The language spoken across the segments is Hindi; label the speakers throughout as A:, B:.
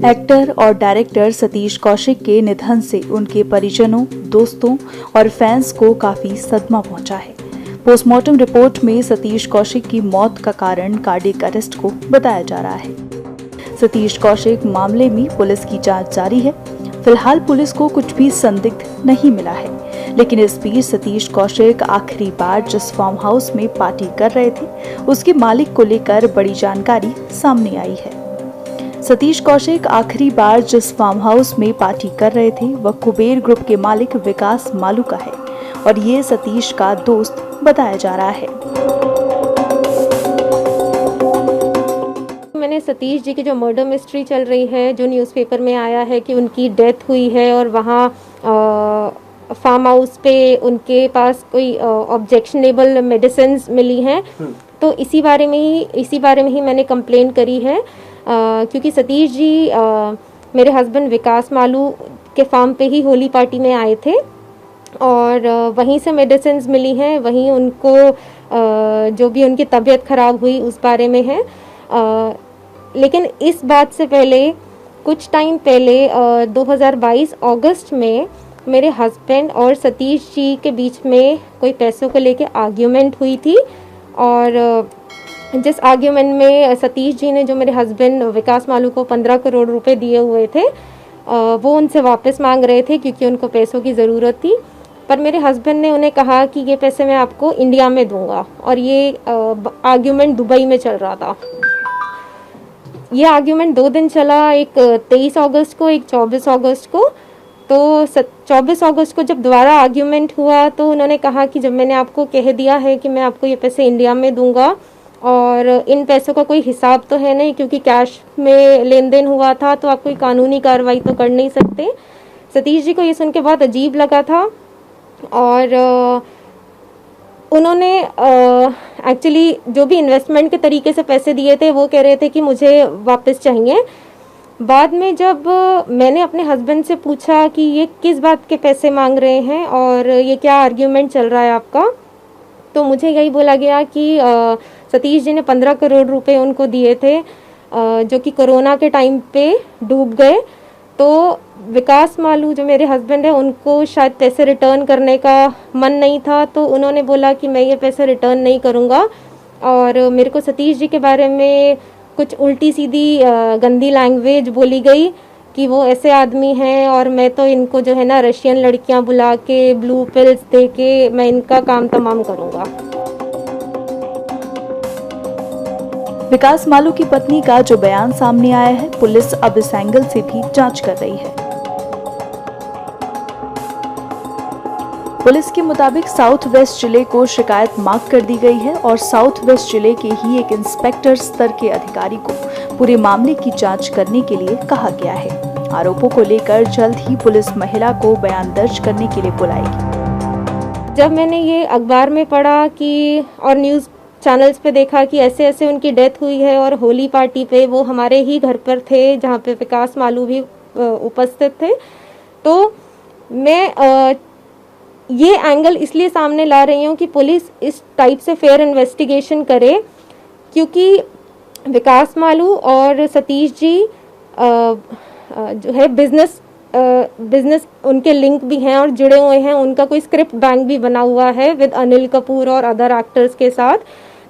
A: एक्टर और डायरेक्टर सतीश कौशिक के निधन से उनके परिजनों, दोस्तों और फैंस को काफी सदमा पहुंचा है। पोस्टमार्टम रिपोर्ट में सतीश कौशिक की मौत का कारण कार्डियक अरेस्ट को बताया जा रहा है। सतीश कौशिक मामले में पुलिस की जांच जारी है। फिलहाल पुलिस को कुछ भी संदिग्ध नहीं मिला है, लेकिन इस बीच सतीश कौशिक आखिरी बार जिस फार्म हाउस में पार्टी कर रहे थे, उसके मालिक को लेकर बड़ी जानकारी सामने आई है। सतीश कौशिक आखिरी बार जिस फार्म हाउस में पार्टी कर रहे थे वह कुबेर ग्रुप के मालिक विकास मालू का है और ये सतीश का दोस्त बताया जा रहा है।
B: मैंने सतीश जी की जो मर्डर मिस्ट्री चल रही है, जो न्यूज़पेपर में आया है कि उनकी डेथ हुई है और वहाँ फार्म हाउस पे उनके पास कोई ऑब्जेक्शनेबल मेडिसिन्स मिली हैं, तो इसी बारे में ही मैंने कंप्लेन करी है। क्योंकि सतीश जी मेरे हस्बैंड विकास मालू के फार्म पे ही होली पार्टी में आए थे और वहीं से मेडिसिन्स मिली हैं, वहीं उनको जो भी उनकी तबीयत ख़राब हुई उस बारे में है। लेकिन इस बात से पहले कुछ टाइम पहले 2022 अगस्त में मेरे हस्बैंड और सतीश जी के बीच में कोई पैसों को लेके आर्ग्यूमेंट हुई थी और जिस आर्ग्यूमेंट में सतीश जी ने जो मेरे हस्बैंड विकास मालू को 15 करोड़ रुपए दिए हुए थे वो उनसे वापस मांग रहे थे क्योंकि उनको पैसों की ज़रूरत थी। पर मेरे हस्बैंड ने उन्हें कहा कि ये पैसे मैं आपको इंडिया में दूंगा और ये आर्ग्यूमेंट दुबई में चल रहा था। ये आर्ग्यूमेंट 2 दिन चला, एक 23 अगस्त को, एक 24 अगस्त को। तो 24 अगस्त को जब दोबारा आर्ग्यूमेंट हुआ तो उन्होंने कहा कि जब मैंने आपको कह दिया है कि मैं आपको ये पैसे इंडिया में दूंगा और इन पैसों का कोई हिसाब तो है नहीं क्योंकि कैश में लेन देन हुआ था, तो आप कोई कानूनी कार्रवाई तो कर नहीं सकते। सतीश जी को ये सुन के बहुत अजीब लगा था और उन्होंने एक्चुअली जो भी इन्वेस्टमेंट के तरीके से पैसे दिए थे वो कह रहे थे कि मुझे वापस चाहिए। बाद में जब मैंने अपने हस्बैंड से पूछा कि ये किस बात के पैसे मांग रहे हैं और ये क्या आर्ग्यूमेंट चल रहा है आपका, तो मुझे यही बोला गया कि सतीश जी ने 15 करोड़ रुपए उनको दिए थे जो कि कोरोना के टाइम पे डूब गए। तो विकास मालू जो मेरे हस्बैंड है उनको शायद पैसे रिटर्न करने का मन नहीं था, तो उन्होंने बोला कि मैं ये पैसे रिटर्न नहीं करूँगा और मेरे को सतीश जी के बारे में कुछ उल्टी सीधी गंदी लैंग्वेज बोली गई कि वो ऐसे आदमी हैं और मैं तो इनको जो है ना रशियन लड़कियां बुला के ब्लू पिल्स दे के मैं इनका काम तमाम करूँगा।
A: विकास मालू की पत्नी का जो बयान सामने आया है, पुलिस अब इस एंगल से भी जांच कर रही है। पुलिस के मुताबिक साउथ वेस्ट जिले को शिकायत मार्क कर दी गई है और साउथ वेस्ट जिले के ही एक इंस्पेक्टर स्तर के अधिकारी को पूरे मामले की जांच करने के लिए कहा गया है। आरोपों को लेकर जल्द ही पुलिस महिला को बयान दर्ज करने के लिए बुलाएगी।
B: जब मैंने ये अखबार में पढ़ा कि और न्यूज़ चैनल्स पे देखा कि ऐसे ऐसे उनकी डेथ हुई है और होली पार्टी पे वो हमारे ही घर पर थे जहाँ पे विकास मालू भी उपस्थित थे, तो मैं ये एंगल इसलिए सामने ला रही हूँ कि पुलिस इस टाइप से फेयर इन्वेस्टिगेशन करे, क्योंकि विकास मालू और सतीश जी जो है बिजनेस उनके लिंक भी हैं और जुड़े हुए हैं। उनका कोई स्क्रिप्ट बैंक भी बना हुआ है विद अनिल कपूर और अदर एक्टर्स के साथ,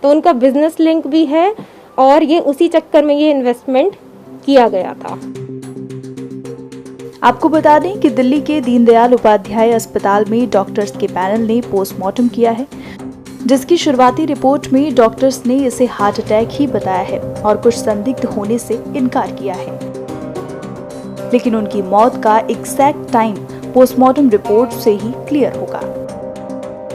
B: तो उनका बिजनेस लिंक भी है और ये उसी चक्कर में ये इन्वेस्टमेंट किया गया था।
A: आपको बता दें कि दिल्ली के दीनदयाल उपाध्याय अस्पताल में डॉक्टर्स के पैनल ने पोस्टमार्टम किया है, जिसकी शुरुआती रिपोर्ट में डॉक्टर्स ने इसे हार्ट अटैक ही बताया है और कुछ संदिग्ध होने से इनकार किया है। लेकिन उनकी मौत का एग्जैक्ट टाइम पोस्टमार्टम रिपोर्ट से ही क्लियर होगा।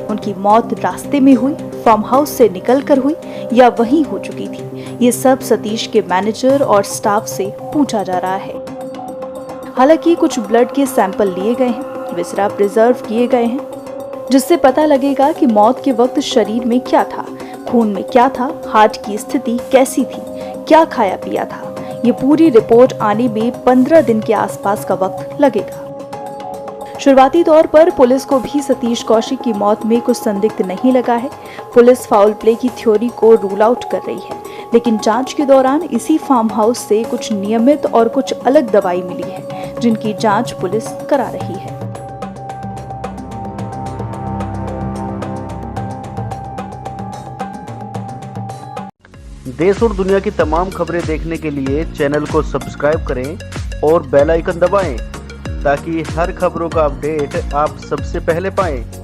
A: उनकी मौत रास्ते में हुई, फार्म हाउस से निकलकर हुई या वहीं हो चुकी थी, ये सब सतीश के मैनेजर और स्टाफ से पूछा जा रहा है। हालांकि कुछ ब्लड के सैंपल लिए गए हैं, विसरा प्रिजर्व किए गए हैं, जिससे पता लगेगा कि मौत के वक्त शरीर में क्या था, खून में क्या था, हार्ट की स्थिति कैसी थी, क्या खाया पिया था। ये पूरी रिपोर्ट आने में 15 दिन के आसपास का वक्त लगेगा। शुरुआती तौर पर पुलिस को भी सतीश कौशिक की मौत में कुछ संदिग्ध नहीं लगा है। पुलिस फाउल प्ले की थ्योरी को रूल आउट कर रही है, लेकिन जांच के दौरान इसी फार्म हाउस से कुछ नियमित और कुछ अलग दवाई मिली है, जिनकी जांच पुलिस करा रही है।
C: देश और दुनिया की तमाम खबरें देखने के लिए चैनल को सब्सक्राइब करें और बेल आइकन दबाएं ताकि हर खबरों का अपडेट आप सबसे पहले पाएं।